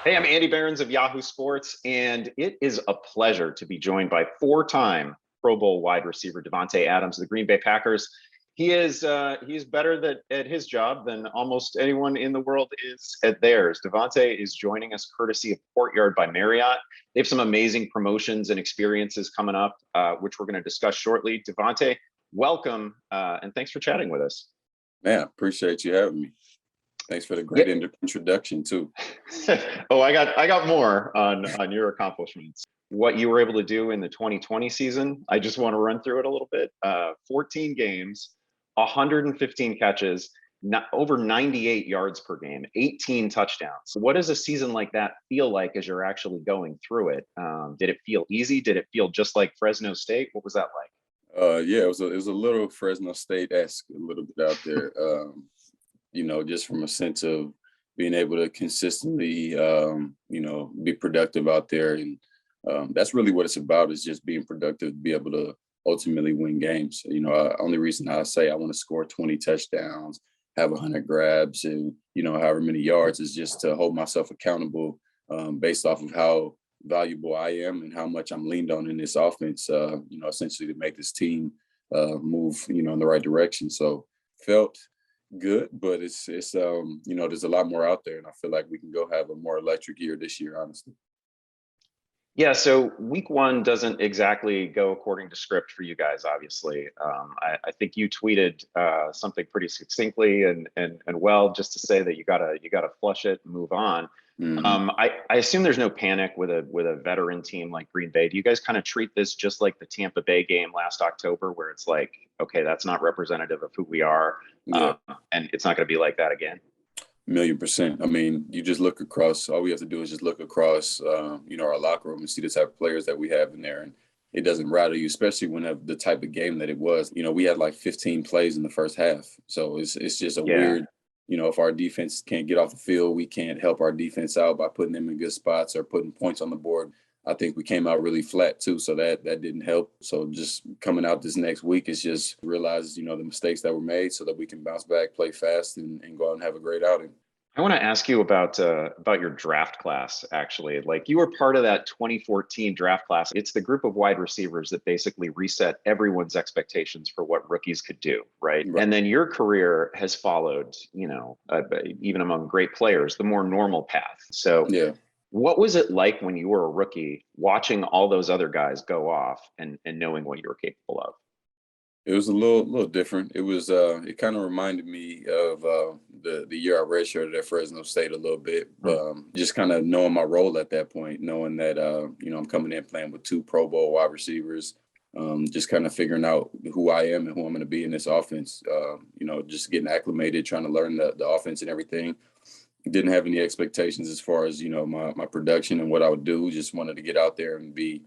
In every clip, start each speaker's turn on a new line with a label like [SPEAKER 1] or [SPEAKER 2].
[SPEAKER 1] Hey, I'm Andy Behrens of Yahoo Sports, and it is a pleasure to be joined by four-time Pro Bowl wide receiver Davante Adams of the Green Bay Packers. He's better at his job than almost anyone in the world is at theirs. Davante is joining us courtesy of Courtyard by Marriott. They have some amazing promotions and experiences coming up, which we're going to discuss shortly. Davante, welcome, and thanks for chatting with us.
[SPEAKER 2] Man, appreciate you having me. Thanks for the great introduction too.
[SPEAKER 1] Oh, I got more on your accomplishments. What you were able to do in the 2020 season, I just want to run through it a little bit. 14 games, 115 catches, over 98 yards per game, 18 touchdowns. What does a season like that feel like as you're actually going through it? Did it feel easy? Did it feel just like Fresno State? What was that like?
[SPEAKER 2] Yeah, it was a little Fresno State-esque, a little bit out there. Just from a sense of being able to consistently, be productive out there. And that's really what it's about, is just being productive, be able to ultimately win games. Only reason I say I want to score 20 touchdowns, have 100 grabs and, however many yards is just to hold myself accountable based off of how valuable I am and how much I'm leaned on in this offense, essentially to make this team move, in the right direction. So felt good, but it's there's a lot more out there, and I feel like we can go have a more electric year this year, honestly.
[SPEAKER 1] Yeah, so week one doesn't exactly go according to script for you guys, obviously. I think you tweeted something pretty succinctly and well, just to say that you gotta flush it and move on.
[SPEAKER 2] Mm-hmm.
[SPEAKER 1] I assume there's no panic with a veteran team like Green Bay. Do you guys kind of treat this just like the Tampa Bay game last October, where it's like, okay, that's not representative of who we are,
[SPEAKER 2] Yeah.
[SPEAKER 1] and it's not going to be like that again?
[SPEAKER 2] 1,000,000%. I mean, you just look across, all we have to do is just look across, our locker room and see the type of players that we have in there. And it doesn't rattle you, especially when the type of game that it was. We had like 15 plays in the first half. So it's just a weird, if our defense can't get off the field, we can't help our defense out by putting them in good spots or putting points on the board. I think we came out really flat too, so that didn't help. So just coming out this next week is just realize, the mistakes that were made so that we can bounce back, play fast, and go out and have a great outing.
[SPEAKER 1] I want to ask you about your draft class, actually. Like, you were part of that 2014 draft class. It's the group of wide receivers that basically reset everyone's expectations for what rookies could do, right? And then your career has followed, even among great players, the more normal path. So
[SPEAKER 2] yeah.
[SPEAKER 1] What was it like when you were a rookie, watching all those other guys go off and knowing what you were capable of?
[SPEAKER 2] It was a little different. It was it kind of reminded me of the year I redshirted at Fresno State a little bit. Just kind of knowing my role at that point, knowing that I'm coming in playing with two Pro Bowl wide receivers, just kind of figuring out who I am and who I'm going to be in this offense. Just getting acclimated, trying to learn the offense and everything. Didn't have any expectations as far as my production and what I would do. Just wanted to get out there and be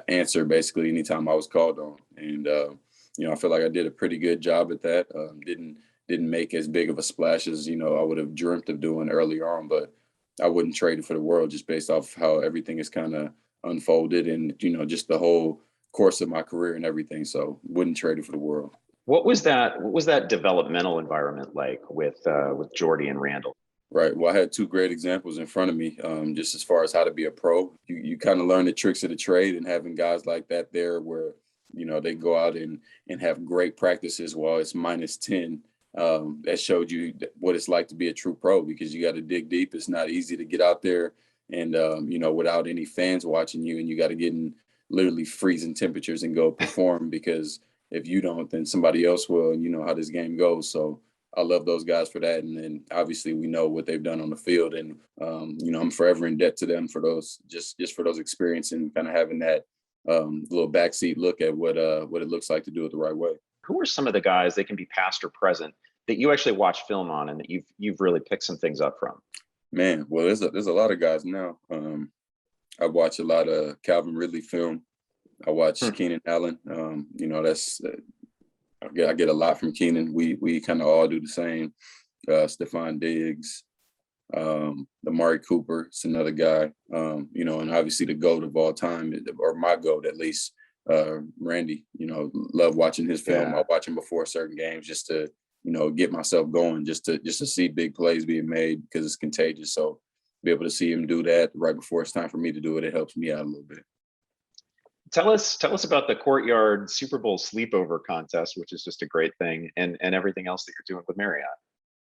[SPEAKER 2] answer basically anytime I was called on. And, I feel like I did a pretty good job at that. Didn't make as big of a splash as, I would have dreamt of doing earlier on, but I wouldn't trade it for the world just based off how everything is kind of unfolded and, just the whole course of my career and everything. So wouldn't trade it for the world.
[SPEAKER 1] What was that developmental environment like with Jordy and Randall?
[SPEAKER 2] Right. Well, I had two great examples in front of me, just as far as how to be a pro. You kind of learn the tricks of the trade, and having guys like that there where, they go out and have great practices while it's -10. That showed you what it's like to be a true pro, because you got to dig deep. It's not easy to get out there and, without any fans watching you, and you got to get in literally freezing temperatures and go perform, because if you don't, then somebody else will, and you know how this game goes. So I love those guys for that. And then obviously we know what they've done on the field, and, I'm forever in debt to them for those, just for those experiences and kind of having that little backseat look at what it looks like to do it the right way.
[SPEAKER 1] Who are some of the guys, they can be past or present, that you actually watch film on and that you've really picked some things up from?
[SPEAKER 2] Man, well, there's a lot of guys now. I watch a lot of Calvin Ridley film. I watch Keenan Allen. That's I get a lot from Keenan. We kind of all do the same. Stephon Diggs, Amari Cooper, it's another guy. And obviously the GOAT of all time, or my GOAT at least, Randy. Love watching his film. I watch him before certain games just to get myself going, just to see big plays being made, because it's contagious. So be able to see him do that right before it's time for me to do it, it helps me out a little bit.
[SPEAKER 1] Tell us about the Courtyard Super Bowl sleepover contest, which is just a great thing, and everything else that you're doing with Marriott.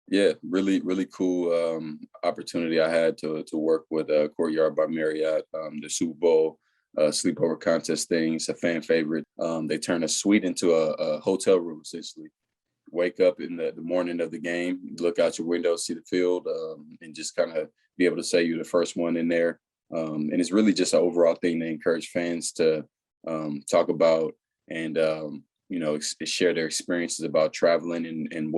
[SPEAKER 2] Yeah, really, really cool opportunity I had to work with Courtyard by Marriott, the Super Bowl sleepover contest thing. It's a fan favorite. They turn a suite into a hotel room, essentially. Wake up in the morning of the game, look out your window, see the field, and just kind of be able to say you're the first one in there. And it's really just an overall thing to encourage fans to talk about and share their experiences about traveling and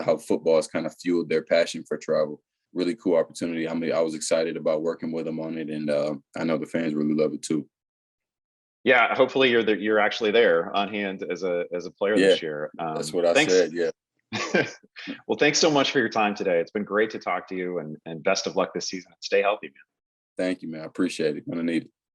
[SPEAKER 2] how football has kind of fueled their passion for travel. Really cool opportunity. I mean, I was excited about working with them on it, and I know the fans really love it too.
[SPEAKER 1] Yeah, hopefully you're actually there on hand as a player this year.
[SPEAKER 2] That's what I
[SPEAKER 1] Thanks.
[SPEAKER 2] said. Yeah.
[SPEAKER 1] Well, thanks so much for your time today. It's been great to talk to you, and best of luck this season. Stay healthy, man.
[SPEAKER 2] Thank you, man. I appreciate it. Gonna need it.